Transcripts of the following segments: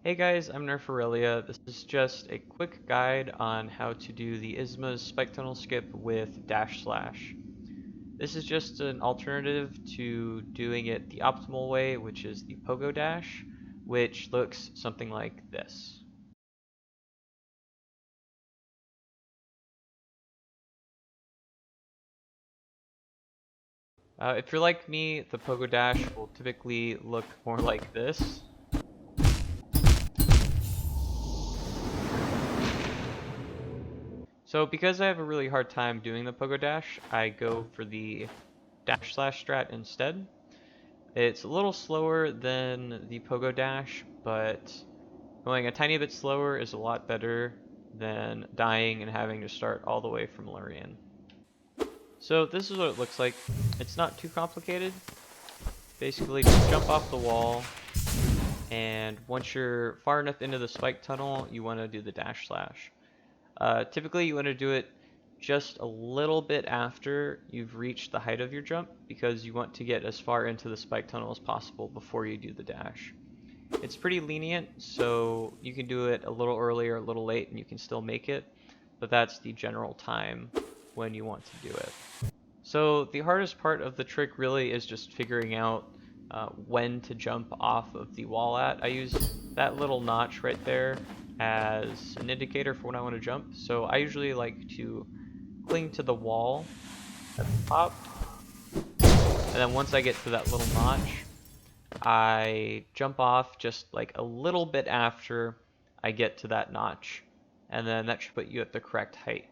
Hey guys, I'm Nerfarelia. This is just a quick guide on how to do the Ismas spike tunnel skip with dash slash. This is just an alternative to doing it the optimal way, which is the pogo dash, which looks something like this. If you're like me, the pogo dash will typically look more like this. So because I have a really hard time doing the pogo dash, I go for the dash slash strat instead. It's a little slower than the pogo dash, but going a tiny bit slower is a lot better than dying and having to start all the way from Lurian. So this is what it looks like. It's not too complicated. Basically just jump off the wall, and once you're far enough into the spike tunnel, you want to do the dash slash. Typically you want to do it just a little bit after you've reached the height of your jump, because you want to get as far into the spike tunnel as possible before you do the dash. It's pretty lenient, so you can do it a little early or a little late and you can still make it, but that's the general time when you want to do it. So the hardest part of the trick really is just figuring out when to jump off of the wall at. I use that little notch right there as an indicator for when I want to jump. So I usually like to cling to the wall at the top, and then once I get to that little notch, I jump off just like a little bit after I get to that notch, and then that should put you at the correct height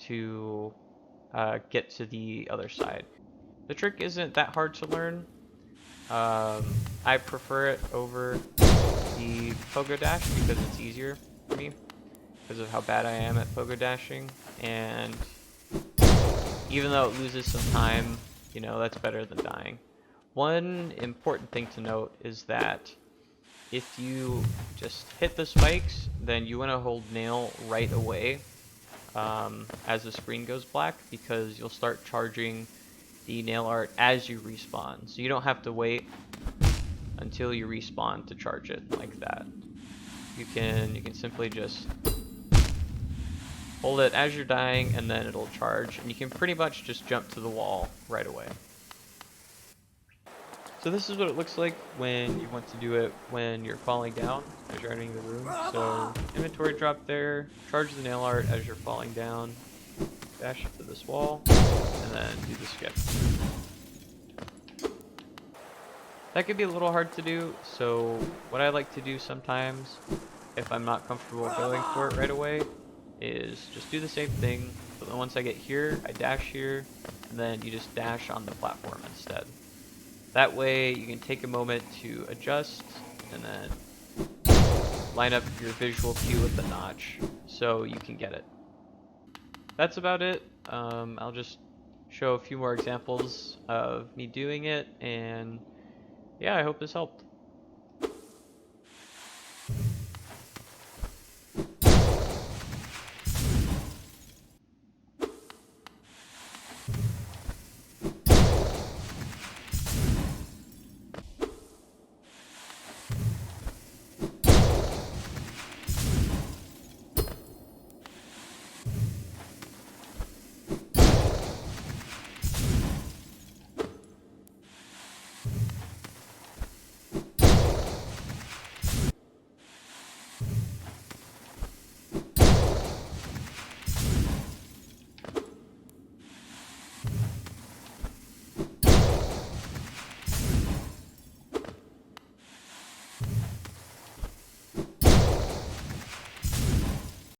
to get to the other side. The trick isn't that hard to learn. I prefer it over the pogo dash because it's easier for me because of how bad I am at pogo dashing, and even though it loses some time, you know, that's better than dying. One important thing to note is that if you just hit the spikes, then you want to hold nail right away as the screen goes black, because you'll start charging the nail art as you respawn. So you don't have to wait until you respawn to charge it like that. You can simply just hold it as you're dying and then it'll charge, and you can pretty much just jump to the wall right away. So this is what it looks like when you want to do it when you're falling down as you're entering the room. So inventory drop there, charge the nail art as you're falling down, dash it to this wall, and then do the skip. That could be a little hard to do, so what I like to do sometimes, if I'm not comfortable going for it right away, is just do the same thing, but then once I get here, I dash here, and then you just dash on the platform instead. That way you can take a moment to adjust and then line up your visual cue with the notch so you can get it. That's about it. I'll just show a few more examples of me doing it, and yeah, I hope this helped.